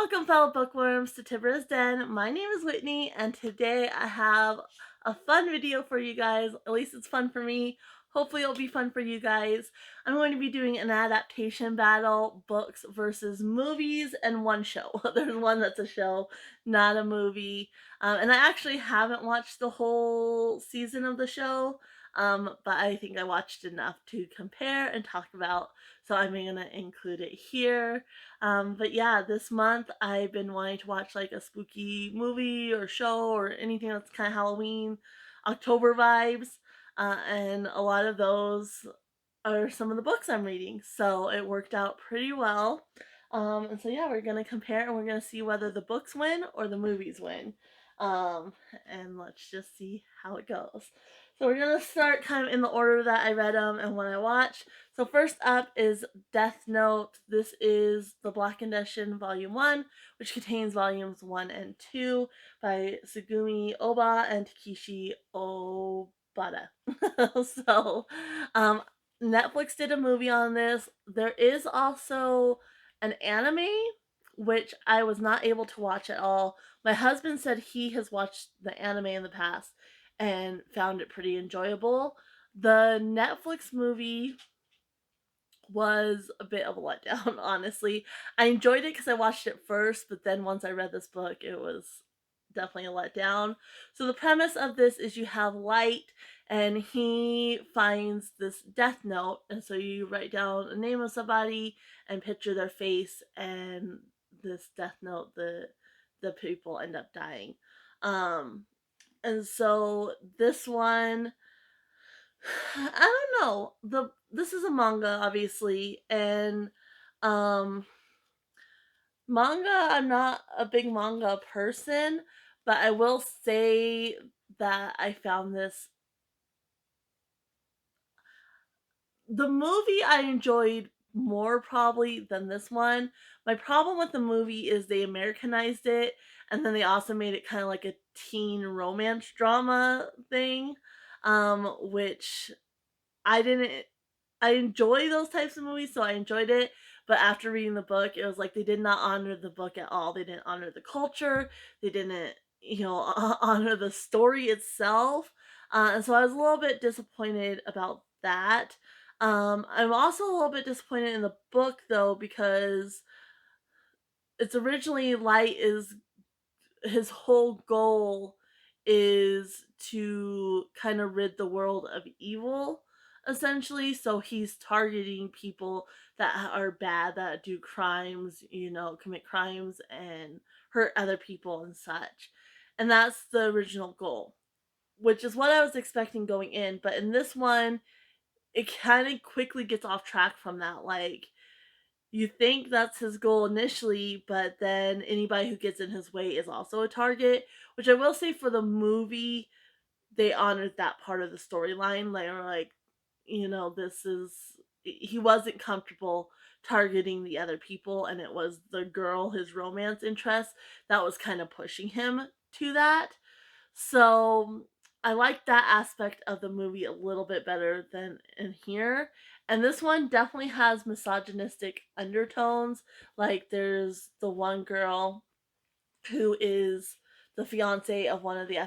Welcome, fellow bookworms, to Tibra's Den. My name is Whitney, and today I have a fun video for you guys. At least it's fun for me. Hopefully it'll be fun for you guys. I'm going to be doing an adaptation battle, books versus movies, and one show. There's one that's a show, not a movie. And I actually haven't watched the whole season of the show, but I think I watched enough to compare and talk about, so I'm going to include it here. But yeah, this month I've been wanting to watch like a spooky movie or show or anything that's kind of Halloween, October vibes. And a lot of those are some of the books I'm reading. So it worked out pretty well. And so yeah, we're gonna compare and we're gonna see whether the books win or the movies win. Um, and let's just see how it goes. So we're gonna start kind of in the order that I read them and what I watched. So first up is Death Note. This is the Black Edition Volume 1, which contains Volumes 1 and 2 by Tsugumi Ohba and Takeshi Obata. so, um, Netflix did a movie on this. There is also an anime, which I was not able to watch at all. My husband said he has watched the anime in the past and found it pretty enjoyable. The Netflix movie was a bit of a letdown, honestly. I enjoyed it because I watched it first, but then once I read this book, it was definitely a letdown. So the premise of this is you have Light, and he finds this death note, and so you write down a name of somebody and picture their face, and this death note, the people end up dying. Um, and so this one, I don't know. This is a manga, obviously, and um manga, I'm not a big manga person, but I will say that I found this, the movie I enjoyed more probably than this one. My problem with the movie is they Americanized it, and then they also made it kind of like a teen romance drama thing, which I didn't I enjoy those types of movies, so I enjoyed it. But after reading the book, it was like they did not honor the book at all. They didn't honor the culture. They didn't, honor the story itself. And so I was a little bit disappointed about that. I'm also a little bit disappointed in the book though, because it's originally Light is his whole goal is to kind of rid the world of evil, essentially. So he's targeting people that are bad, that do crimes, commit crimes and hurt other people and such. And that's the original goal, which is what I was expecting going in. But in this one, it kind of quickly gets off track from that. Like, you think that's his goal initially, but then anybody who gets in his way is also a target, which I will say for the movie, they honored that part of the storyline. They were like, this is, he wasn't comfortable targeting the other people, and it was the girl, his romance interest, that was kind of pushing him to that. So I like that aspect of the movie a little bit better than in here. And this one definitely has misogynistic undertones. Like, there's the one girl who is the fiance of one of the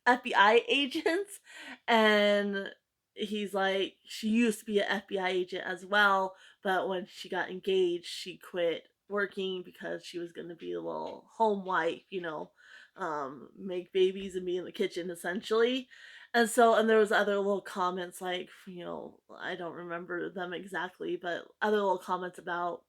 FBI agents, and he's like, she used to be an FBI agent as well, but when she got engaged, she quit working because she was going to be a little home wife, make babies and be in the kitchen essentially. And there was other little comments like, I don't remember them exactly, but other little comments about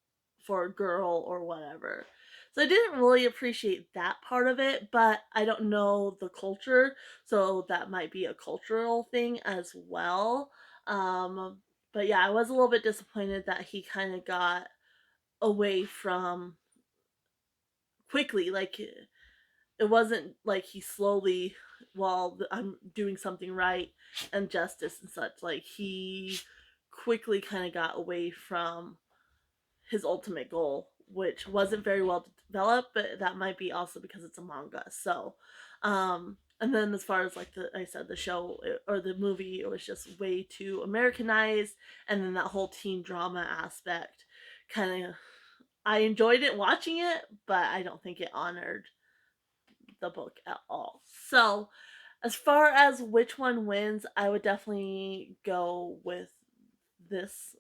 for a girl or whatever. So I didn't really appreciate that part of it, but I don't know the culture, so that might be a cultural thing as well. Um, but yeah, I was a little bit disappointed that he kind of got away from quickly. Like, it wasn't like he slowly, while I'm doing something right and justice and such, like he quickly kind of got away from his ultimate goal, which wasn't very well developed, but that might be also because it's a manga. So, and then as far as like I said, the show or the movie, it was just way too Americanized, and then that whole teen drama aspect kind of I enjoyed it watching it, but I don't think it honored the book at all. So, as far as which one wins, I would definitely go with this.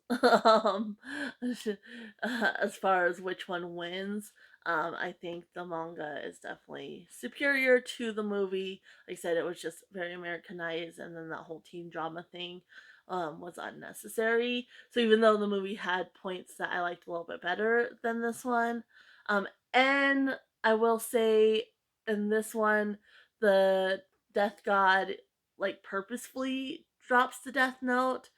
As far as which one wins, I think the manga is definitely superior to the movie. Like I said, it was just very Americanized, and then that whole teen drama thing was unnecessary. So even though the movie had points that I liked a little bit better than this one, and I will say in this one, the death god like purposefully drops the death note,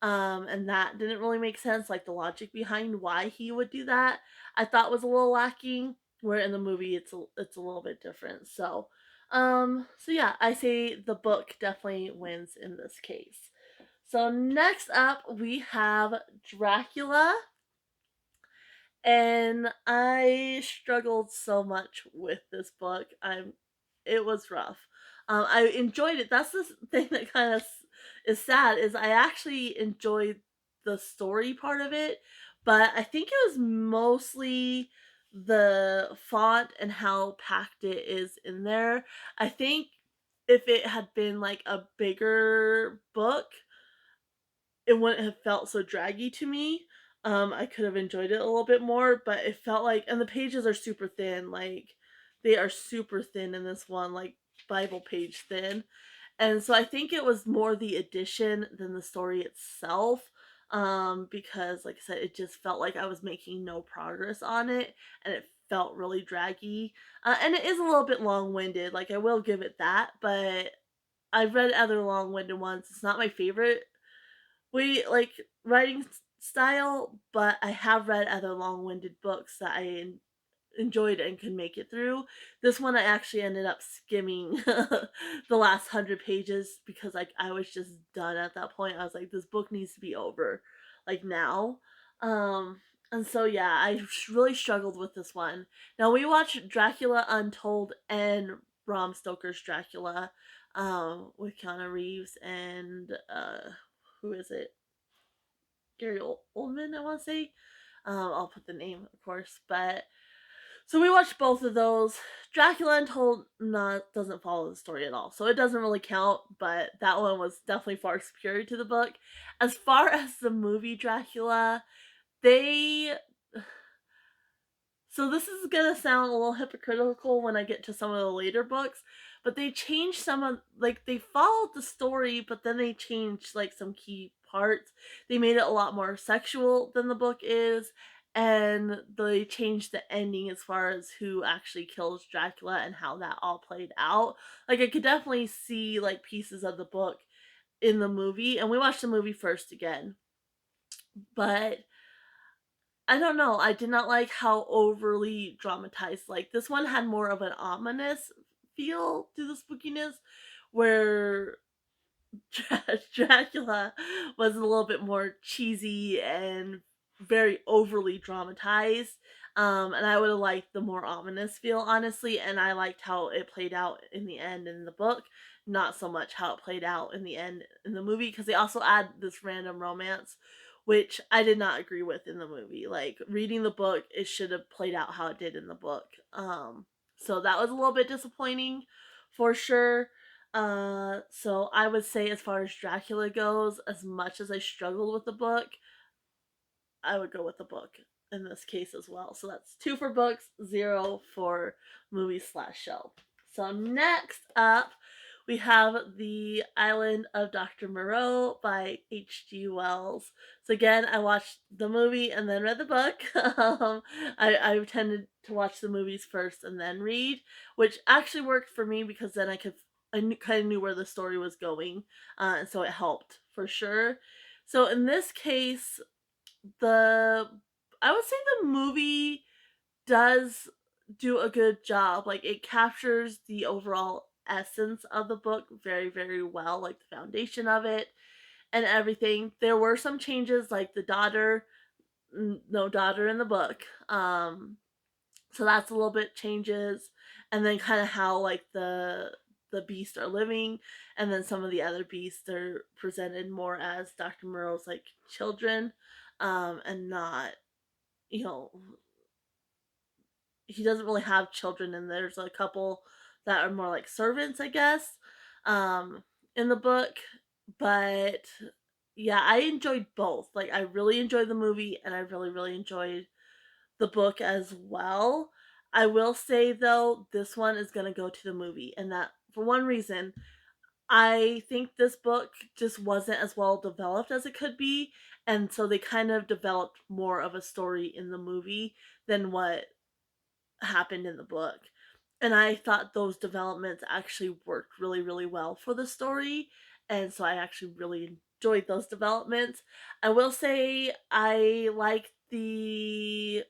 and that didn't really make sense. Like the logic behind why he would do that, I thought was a little lacking. Where in the movie, it's a little bit different. So, so yeah, I say the book definitely wins in this case. So next up, we have Dracula, and I struggled so much with this book. It was rough. I enjoyed it. That's the thing that kind of is sad is I actually enjoyed the story part of it, but I think it was mostly the font and how packed it is in there. I think if it had been like a bigger book, it wouldn't have felt so draggy to me. I could have enjoyed it a little bit more, but it felt like, and the pages are super thin, like they are super thin in this one, like Bible page thin. And so I think it was more the addition than the story itself. Because like I said, it just felt like I was making no progress on it, and it felt really draggy. And it is a little bit long winded, like I will give it that, but I've read other long winded ones. It's not my favorite we like writing style, but I have read other long-winded books that I enjoyed and could make it through. This one I actually ended up skimming the last 100 pages because like I was just done at that point. I was like, this book needs to be over, like now. And so yeah, I really struggled with this one. Now we watched Dracula Untold and Bram Stoker's Dracula, with Keanu Reeves and who is it? Gary Oldman, I want to say. I'll put the name, of course, but so we watched both of those. Dracula Untold not doesn't follow the story at all, so it doesn't really count. But that one was definitely far superior to the book. As far as the movie Dracula, they so this is gonna sound a little hypocritical when I get to some of the later books, but they changed some of like they followed the story, but then they changed like some key parts. They made it a lot more sexual than the book is, and they changed the ending as far as who actually kills Dracula and how that all played out. Like I could definitely see like pieces of the book in the movie, and we watched the movie first again, but I don't know. I did not like how overly dramatized. Like this one had more of an ominous feel to the spookiness, where Dracula was a little bit more cheesy and very overly dramatized. And I would have liked the more ominous feel, honestly. And I liked how it played out in the end in the book, not so much how it played out in the end in the movie, because they also add this random romance, which I did not agree with in the movie. Like reading the book, it should have played out how it did in the book. So that was a little bit disappointing for sure. So I would say as far as Dracula goes, as much as I struggled with the book, I would go with the book in this case as well. So that's 2 for books, 0 for movies slash show. So next up, we have The Island of Dr. Moreau by H.G. Wells. So again, I watched the movie and then read the book. I tended to watch the movies first and then read, which actually worked for me because then kind of knew where the story was going, and so it helped for sure. So in this case, the I would say the movie does do a good job. Like it captures the overall essence of the book very, very well, like the foundation of it and everything. There were some changes, like the daughter, no daughter in the book. So that's a little bit changes, and then kind of how like the beasts are living, and then some of the other beasts are presented more as Dr. Moreau's like children, and not you know he doesn't really have children, and there's a couple that are more like servants, I guess, um, in the book. But yeah, I enjoyed both. Like, I really enjoyed the movie, and I really, really enjoyed the book as well. I will say though, this one is gonna go to the movie, and that for one reason, I think this book just wasn't as well developed as it could be, and so they kind of developed more of a story in the movie than what happened in the book. And I thought those developments actually worked really, really well for the story. And so I actually really enjoyed those developments. I will say I like the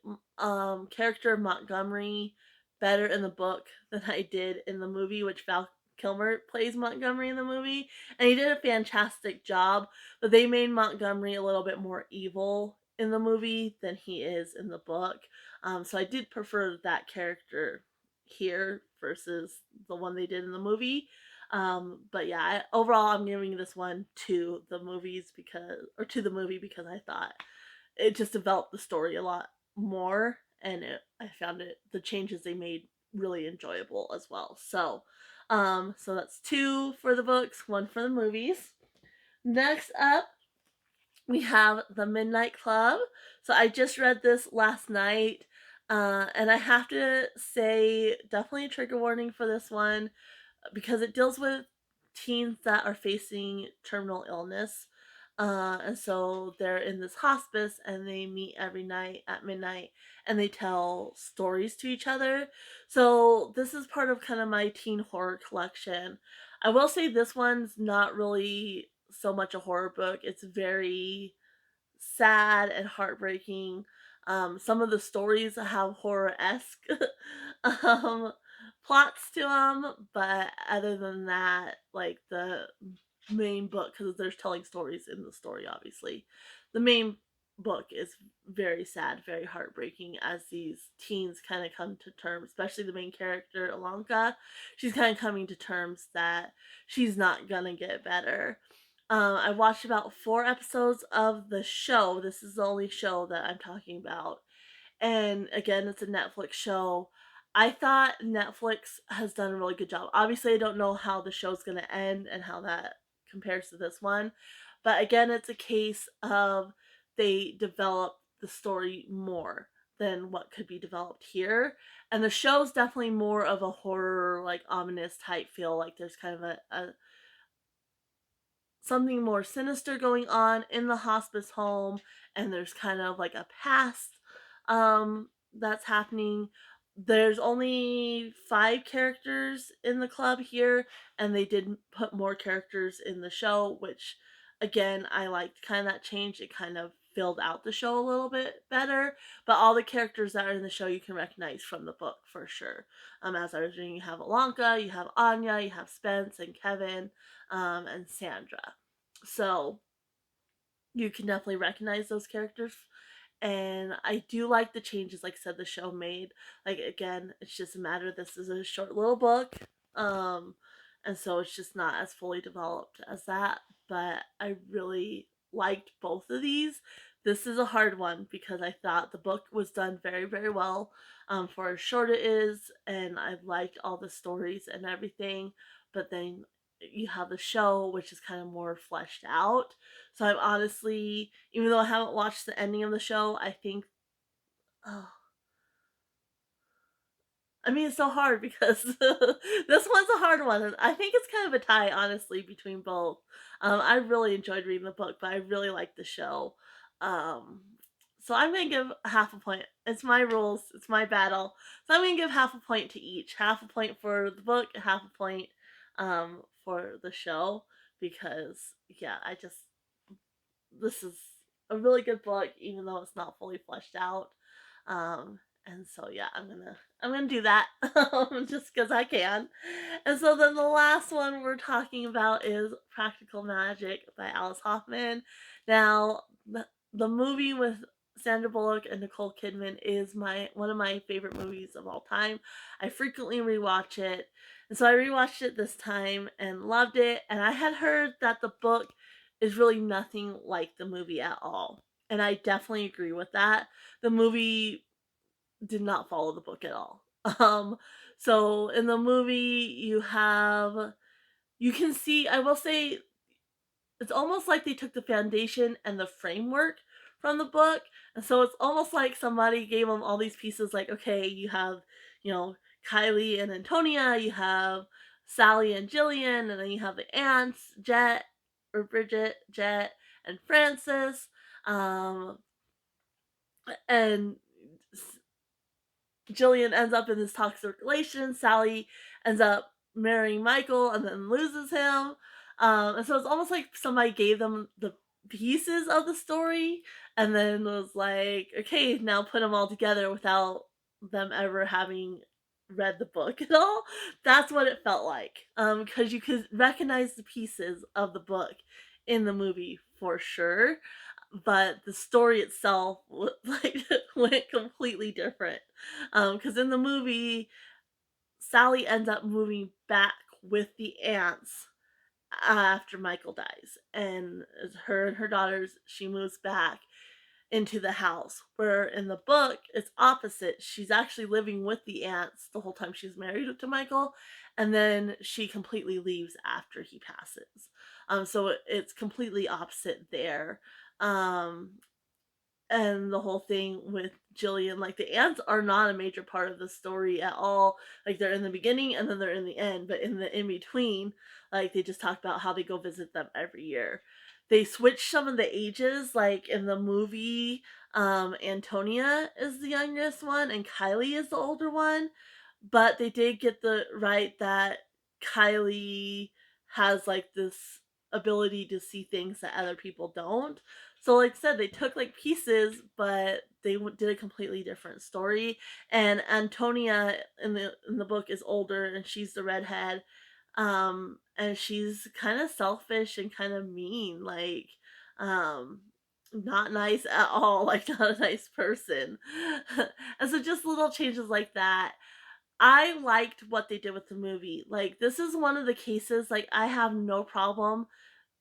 character of Montgomery better in the book than I did in the movie, which Val Kilmer plays Montgomery in the movie. And he did a fantastic job, but they made Montgomery a little bit more evil in the movie than he is in the book. So I did prefer that character here versus the one they did in the movie. But yeah, overall, I'm giving this one to the movies to the movie because I thought it just developed the story a lot more, and I found the changes they made really enjoyable as well. So that's two for the books, one for the movies. Next up, we have The Midnight Club. So I just read this last night, and I have to say, definitely a trigger warning for this one because it deals with teens that are facing terminal illness. And so they're in this hospice and they meet every night at midnight and they tell stories to each other. So this is part of kind of my teen horror collection. I will say this one's not really so much a horror book. It's very sad and heartbreaking. Some of the stories have horror esque um, plots to them, but other than that, like the main book, because there's telling stories in the story, obviously, the main book is very sad, very heartbreaking as these teens kind of come to terms, especially the main character, Alonka. She's kind of coming to terms that she's not gonna get better. I watched about 4 episodes of the show. This is the only show that I'm talking about. And again, it's a Netflix show. I thought Netflix has done a really good job. Obviously, I don't know how the show's going to end and how that compares to this one. But again, it's a case of they develop the story more than what could be developed here. And the show's definitely more of a horror, like ominous type feel. Like there's kind of a something more sinister going on in the hospice home, and there's kind of like a past that's happening. There's only 5 characters in the club here, and they did put more characters in the show, which again I liked kind of that change. It kind of filled out the show a little bit better, but all the characters that are in the show you can recognize from the book for sure. As I was reading, you have Alonka, you have Anya, you have Spence and Kevin, and Sandra. So you can definitely recognize those characters. And I do like the changes, like I said, the show made. Like again, it's just a matter this is a short little book. Um, and so it's just not as fully developed as that. But I really liked both of these. This is a hard one because I thought the book was done very, very well for how short it is, and I liked all the stories and everything. But then you have the show, which is kind of more fleshed out. So I'm honestly, even though I haven't watched the ending of the show, I think, oh, I mean, it's so hard because this one's a hard one. And I think it's kind of a tie, honestly, between both. I really enjoyed reading the book, but I really like the show. Um, so I'm going to give half a point. It's my rules, it's my battle. So I'm going to give half a point to each. Half a point for the book, half a point for the show. Because, yeah, this is a really good book, even though it's not fully fleshed out. And so yeah, I'm gonna do that just because I can. And so then the last one we're talking about is Practical Magic by Alice Hoffman. Now the movie with Sandra Bullock and Nicole Kidman is my one of my favorite movies of all time. I frequently rewatch it. And so I rewatched it this time and loved it. And I had heard that the book is really nothing like the movie at all. And I definitely agree with that. The movie did not follow the book at all. Um, so in the movie, you can see, I will say, it's almost like they took the foundation and the framework from the book, and so it's almost like somebody gave them all these pieces, like, okay, you have, you know, Kylie and Antonia, you have Sally and Jillian, and then you have the aunts, Jet or Bridget, Jet, and Frances, um, and Jillian ends up in this toxic relation. Sally ends up marrying Michael and then loses him. And so it's almost like somebody gave them the pieces of the story and then was like, okay, now put them all together without them ever having read the book at all. That's what it felt like. Because you could recognize the pieces of the book in the movie for sure, but the story itself like went completely different. Because in the movie, Sally ends up moving back with the aunts after Michael dies, and as her and her daughters, she moves back into the house. Where in the book, it's opposite. She's actually living with the aunts the whole time she's married to Michael, and then she completely leaves after he passes. So it's completely opposite there. Um, and the whole thing with Jillian, like the ants are not a major part of the story at all. Like they're in the beginning and then they're in the end, but in the in between, like they just talk about how they go visit them every year. They switch some of the ages, like in the movie, Antonia is the youngest one and Kylie is the older one, but they did get the right that Kylie has like this ability to see things that other people don't. So, like I said, they took like pieces, but they did a completely different story. And Antonia in the book is older, and she's the redhead, and she's kind of selfish and kind of mean, like, um, not nice at all, like not a nice person. And so, just little changes like that. I liked what they did with the movie. Like, this is one of the cases, like, I have no problem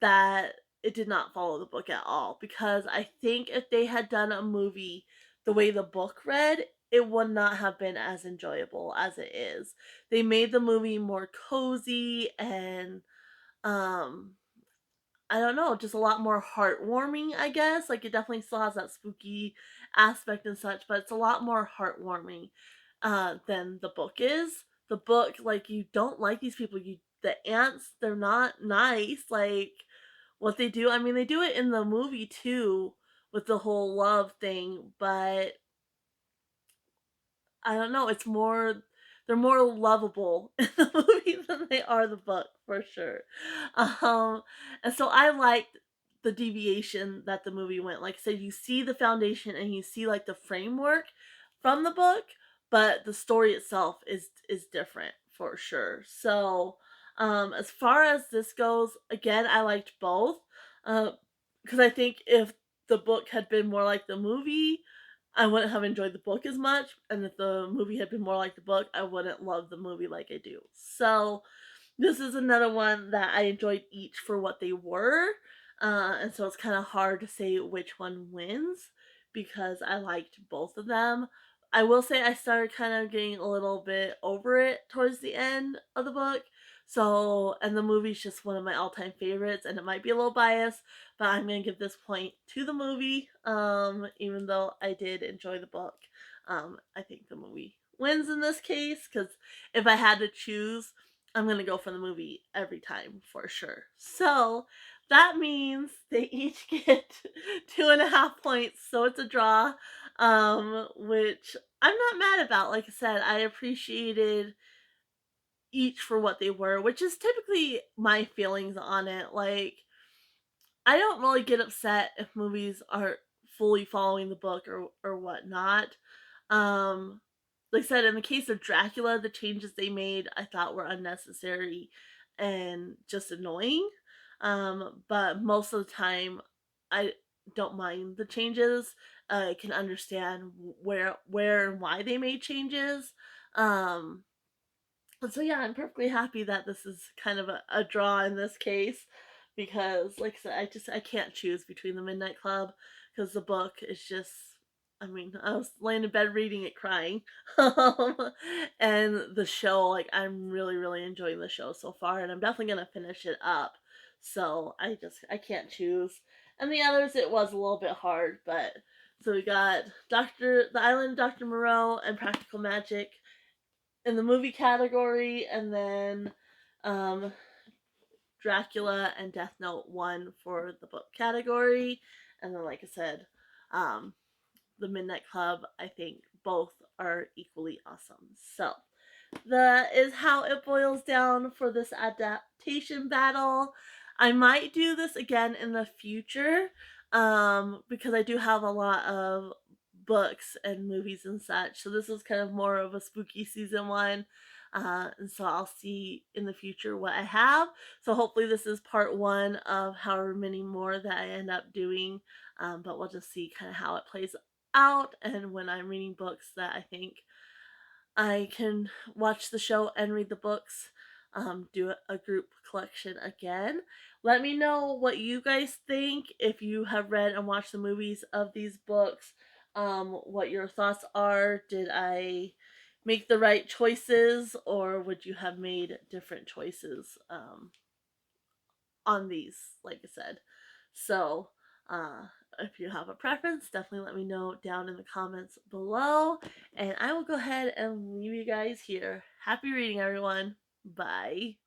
that it did not follow the book at all, because I think if they had done a movie the way the book read, it would not have been as enjoyable as it is. They made the movie more cozy and um I don't know, just a lot more heartwarming, I guess. Like it definitely still has that spooky aspect and such, but it's a lot more heartwarming than the book is. The book, like you don't like these people. The ants, they're not nice. Like what they do, I mean, they do it in the movie too with the whole love thing, but I don't know, it's more they're more lovable in the movie than they are the book for sure. Um, and so I liked the deviation that the movie went. Like I said, you see the foundation and you see like the framework from the book, but the story itself is different for sure. So, as far as this goes, again, I liked both. Uh, because I think if the book had been more like the movie, I wouldn't have enjoyed the book as much, and if the movie had been more like the book, I wouldn't love the movie like I do. So, this is another one that I enjoyed each for what they were, and so it's kind of hard to say which one wins because I liked both of them. I will say I started kind of getting a little bit over it towards the end of the book. So, and the movie's just one of my all-time favorites, and it might be a little biased, but I'm gonna give this point to the movie. Even though I did enjoy the book, I think the movie wins in this case because if I had to choose, I'm gonna go for the movie every time for sure. So that means they each get 2.5 points, so it's a draw. Which I'm not mad about. Like I said, I appreciated each for what they were, which is typically my feelings on it. Like I don't really get upset if movies aren't fully following the book or whatnot. Um, like I said, in the case of Dracula, the changes they made I thought were unnecessary and just annoying. But most of the time, I don't mind the changes. I can understand where and why they made changes. Um, so yeah, I'm perfectly happy that this is kind of a draw in this case because like I said, I can't choose between the Midnight Club because the book is just I mean, I was laying in bed reading it crying. Um, and the show, like, I'm really, really enjoying the show so far, and I'm definitely gonna finish it up. So I can't choose. And the others, it was a little bit hard, but so we got The Island of Dr. Moreau and Practical Magic in the movie category, and then um, Dracula and Death Note won for the book category. And then, like I said, um, the Midnight Club, I think both are equally awesome. So that is how it boils down for this adaptation battle. I might do this again in the future because I do have a lot of books and movies and such. So this is kind of more of a spooky season one. And so I'll see in the future what I have. So hopefully this is part one of however many more that I end up doing. But we'll just see kind of how it plays out and when I'm reading books that I think I can watch the show and read the books, do a group collection again. Let me know what you guys think if you have read and watched the movies of these books. What your thoughts are. Did I make the right choices, or would you have made different choices on these? Like I said, so uh, if you have a preference, definitely let me know down in the comments below. And I will go ahead and leave you guys here. Happy reading, everyone. Bye.